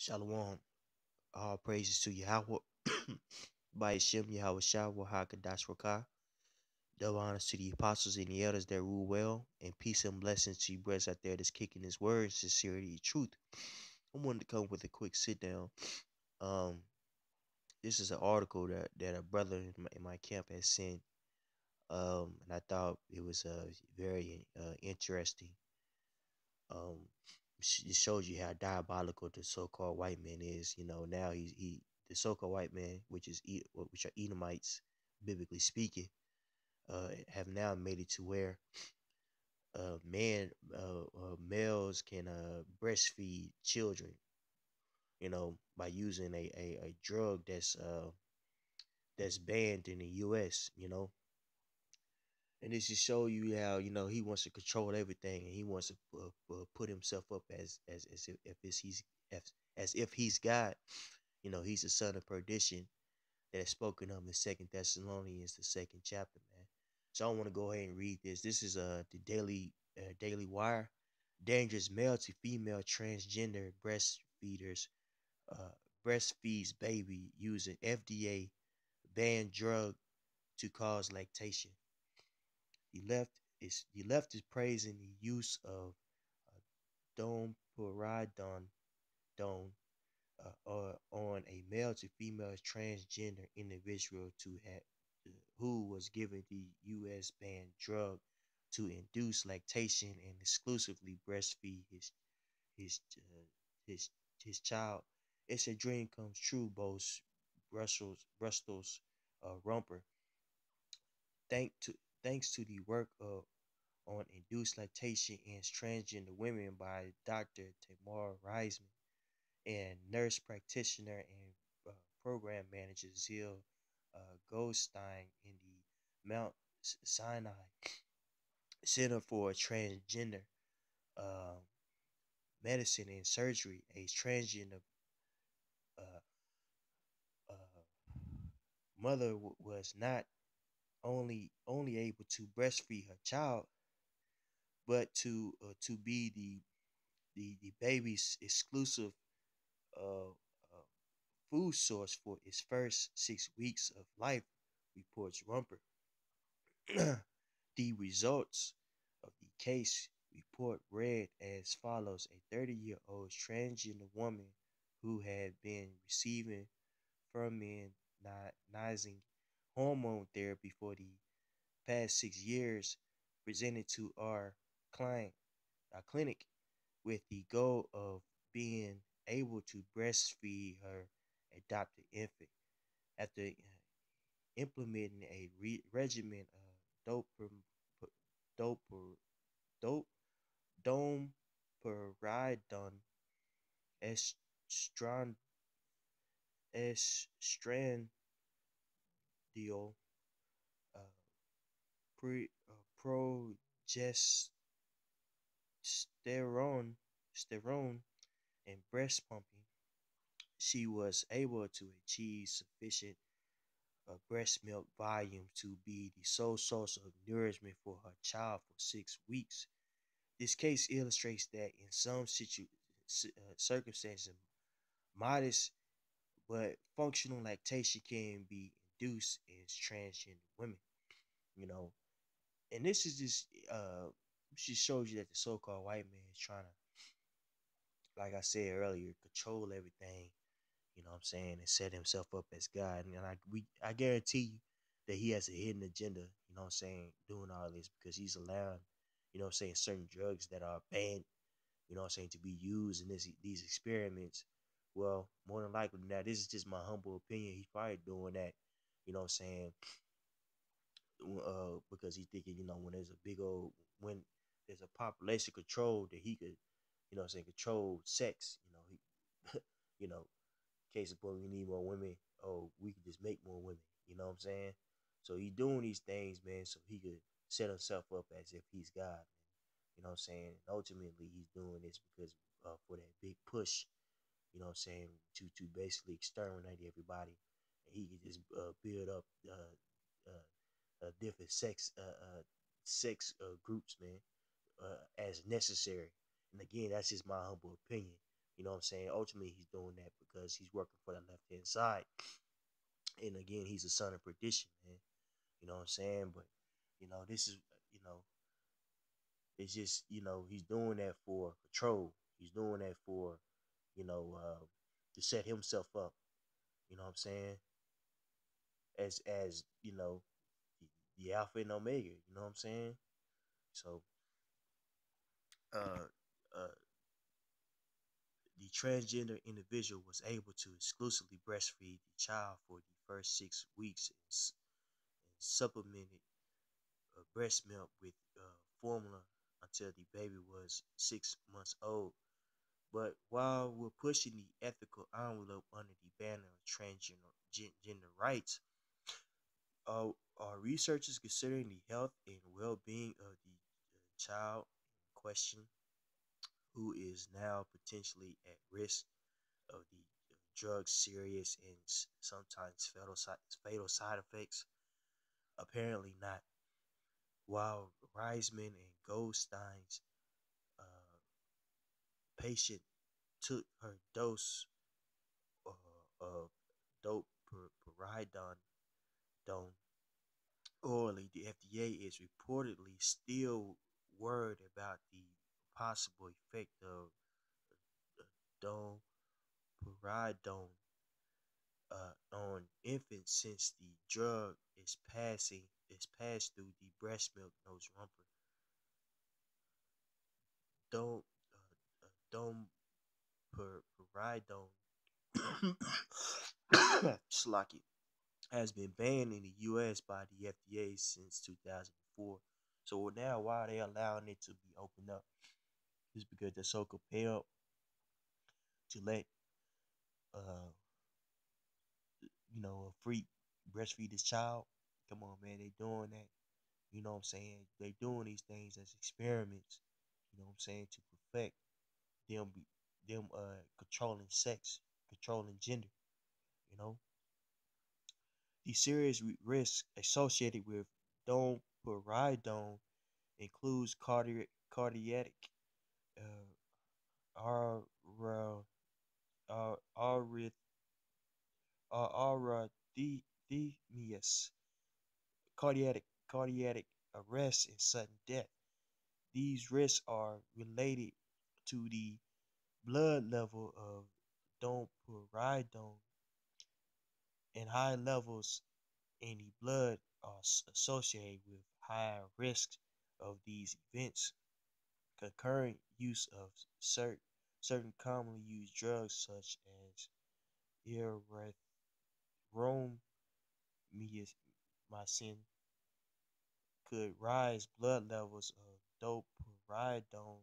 Shalom. All praises to Yahweh. By Hashem Yahweh Shah Wahakadash Rakah. Double honors to the apostles and the elders that rule well. And peace and blessings to you brothers out there that's kicking his word, sincerity, and truth. I wanted to come with a quick sit down. Um, this is an article that a brother in my camp has sent. And I thought it was very interesting. Um, it shows you how diabolical the so-called white man is. Now he the so-called white man, which are Edomites, biblically speaking, have now made it to where males can breastfeed children. By using a drug that's banned in the U.S. And this just show you how he wants to control everything, and he wants to put himself up as if he's God. He's the son of perdition that is spoken of in Second Thessalonians, the second chapter, man. So I want to go ahead and read this. This is the Daily Wire. Dangerous male to female transgender breastfeeders uh, breastfeeds baby using FDA banned drug to cause lactation. The left is praising the use of domperidone on a male to female transgender individual who was given the U.S. banned drug to induce lactation and exclusively breastfeed his his his child. It's a dream comes true, boasts Brussels Romper. Thank to Thanks to the work on induced lactation in transgender women by Dr. Tamar Reisman and nurse practitioner and program manager Zil Goldstein in the Mount Sinai Center for Transgender uh, Medicine and Surgery. A transgender uh, uh, mother was not only able to breastfeed her child, but to be the baby's exclusive uh, food source for its first 6 weeks of life, reports Rumper. The results of the case report read as follows: a 30-year-old transgender woman who had been receiving feminizing hormone therapy for the past 6 years presented to client, our clinic, with the goal of being able to breastfeed her adopted infant. After implementing a regimen of dope, dope, domperidone, estran, estradiol, uh, progesterone, sterone, and breast pumping, she was able to achieve sufficient breast milk volume to be the sole source of nourishment for her child for 6 weeks. This case illustrates that in some circumstances, modest but functional lactation can be induced in transgender women. You know, and this is just shows you that the so-called white man is trying to, like I said earlier, control everything. You know what I'm saying, and set himself up as God. And I guarantee you that he has a hidden agenda. You know what I'm saying, doing all this because he's allowing, certain drugs that are banned, to be used in these experiments. Well, more than likely now, this is just my humble opinion. He's probably doing that, you know what I'm saying, because he's thinking, when there's a population control that he could, control sex. He, you know, case in point, we need more women. Oh, we could just make more women. You know what I'm saying? So he's doing these things, man, so he could set himself up as if he's God, man. You know what I'm saying? And ultimately, he's doing this because for that big push, you know what I'm saying, to basically exterminate everybody. And he could just build up different sex groups, man, as necessary. And again, that's just my humble opinion. You know what I'm saying? Ultimately, he's doing that because he's working for the left hand side. And again, he's a son of perdition, man. You know what I'm saying? But this is you know, it's just he's doing that for control. He's doing that for you know to set himself up. You know what I'm saying? As the alpha and omega. You know what I'm saying? So uh, uh, the transgender individual was able to exclusively breastfeed the child for the first 6 weeks and supplemented breast milk with formula until the baby was 6 months old. But while we're pushing the ethical envelope under the banner of transgender gender rights, are researchers considering the health and well-being of the child in question, who is now potentially at risk of the drug's serious and sometimes fatal side effects? Apparently not. While Reisman and Goldstein's uh, patient took her dose of doperidone orally, the FDA is reportedly still worried about the possible effect of doperidone on infants since the drug is passed through the breast milk nose rumper. Don't doperidone Slocky has been banned in the U.S. by the FDA since 2004. So now, why are they allowing it to be opened up? It's because they're so compelled to let uh a freak breastfeed his child. Come on, man, they doing that. You know what I'm saying? They doing these things as experiments. You know what I'm saying, to perfect them controlling sex, controlling gender. You know, the serious risks associated with domperidone includes cardiac uh, arrhythmias, cardiac arrest, and sudden death. These risks are related to the blood level of domperidone, and high levels in the blood are associated with higher risks of these events. Concurrent use of certain commonly used drugs such as erythromycin could rise blood levels of doperidone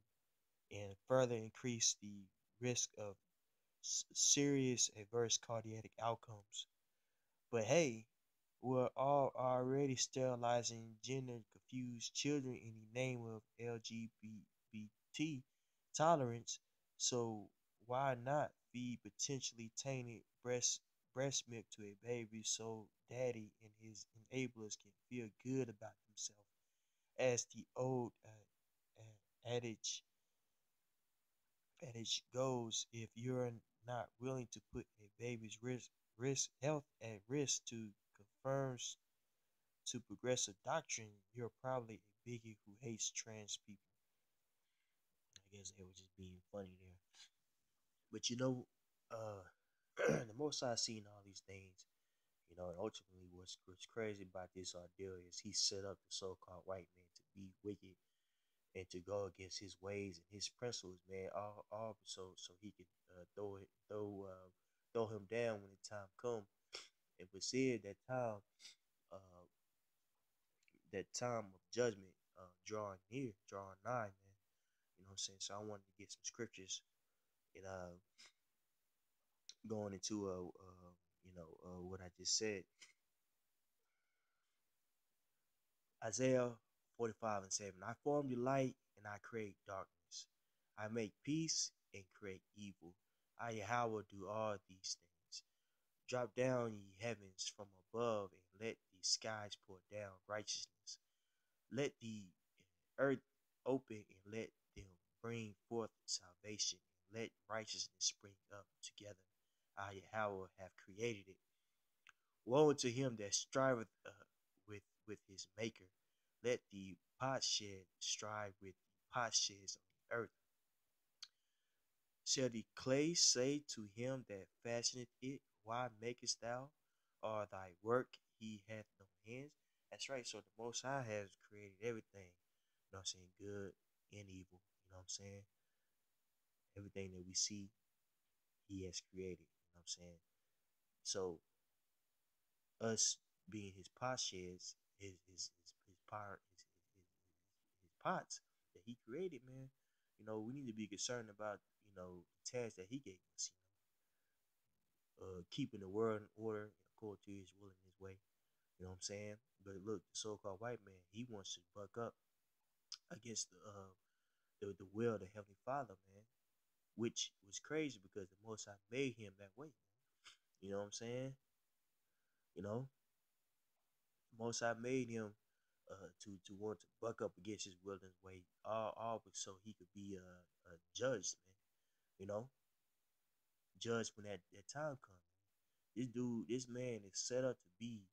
and further increase the risk of serious adverse cardiac outcomes. But hey, we're all already sterilizing gender confused children in the name of LGBT tolerance, so why not feed potentially tainted breast milk to a baby so daddy and his enablers can feel good about themselves? As the old adage goes, if you're not willing to put a baby's health at risk to confirm to progressive doctrine, you're probably a bigot who hates trans people. I guess they were just being funny there. But the most I seen all these things, and ultimately what's crazy about this ordeal is he set up the so-called white man to be wicked and to go against his ways and his principles, man. All so he could throw him down when the time come. And we said uh, that time of judgment drawing near, drawing nigh, man. You know what I'm saying? So I wanted to get some scriptures and going into what I just said. Isaiah 45:7. I form the light and I create darkness. I make peace and create evil. I Yahweh do all these things. Drop down, ye heavens, from above, and let the skies pour down righteousness. Let the earth open, and let them bring forth salvation. let righteousness spring up together. I, Yahweh, have created it. Woe to him that striveth with his maker. Let the potshed strive with the potsheds on the earth. Shall the clay say to him that fashioneth it, why makest thou? Or thy work he hath no hands? That's right. So the Most High has created everything. You know what I'm saying? Good and evil. You know what I'm saying? Everything that we see, he has created. You know what I'm saying? So us being his potsherds, his part, his pots that he created, man. You know, we need to be concerned about, the task that he gave us. Keeping the world in order according to his will and his way. You know what I'm saying? But look, the so-called white man, he wants to buck up against the will of the Heavenly Father, man. Which was crazy because the Most High made him that way. You know what I'm saying? You know, the Most High made him to want to buck up against his will and his way, all so he could be a judge, man. You know, judge when that time comes. This man is set up to be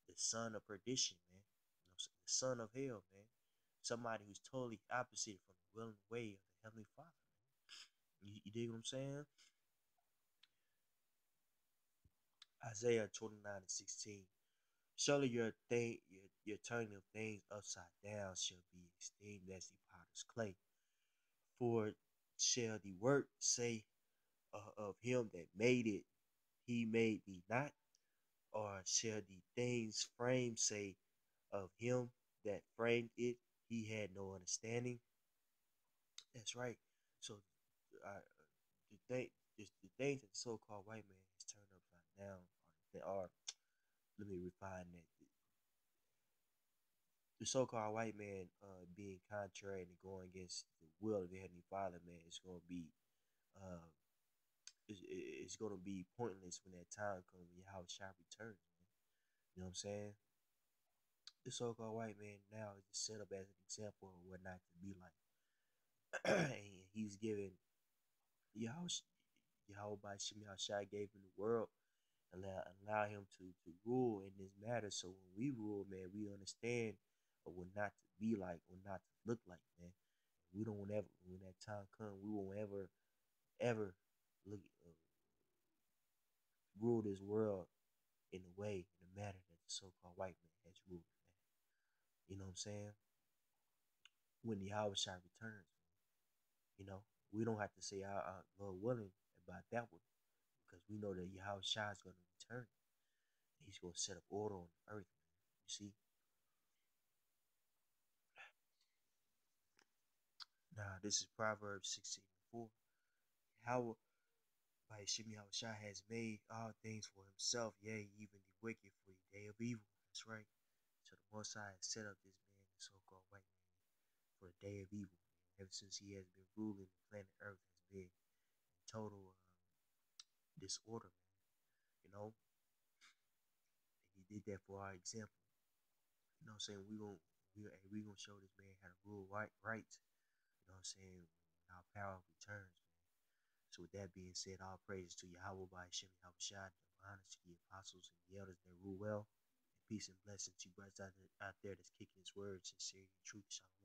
the son of perdition, man. The son of hell, man. Somebody who's totally opposite from the will and way of the Heavenly Father, man. You dig what I'm saying? Isaiah 29:16. Surely your turning of things upside down shall be esteemed as the potter's clay. For shall the work say of him that made it, he made me not? Or shall the things framed say of him that framed it, he had no understanding? That's right. So the thing, the things that the so-called white man has turned upside down, are let me refine that. The so-called white man being contrary and going against the will of the Heavenly Father, man, is going to be uh, it's going to be pointless when that time comes. How shall return, man. You know what I'm saying? The so-called white man now is set up as an example of what not to be like. And he's given Yahweh, Yahweh by Shemi Shai gave him the world and allow him to rule in this matter. So when we rule, man, we understand what not to be like or not to look like, man. We don't ever, when that time comes, we won't ever look rule this world in the way, in the manner that the so-called white man has ruled, man. You know what I'm saying? When the Yahweh Shai returns, you know, we don't have to say our Lord willing about that one because we know that Yahweh Shai is going to return. He's going to set up order on the earth, man. You see? Now, this is Proverbs 16:4. How by Shimi Shai has made all things for himself, yea, even the wicked for the day of evil. That's right. So the Most High has set up this man, the so-called white man, for the day of evil. Man. Ever since he has been ruling the planet Earth, has been in total disorder, man. You know, and he did that for our example. You know what I'm saying? We gonna show this man how to rule right. You know what I'm saying? When our power returns, man. So with that being said, all praises to Yahweh by Shem Yahushua, honors to the apostles and the elders that rule well. And peace and blessings to you brothers out there that's kicking his words, sincerity, truth, shalom.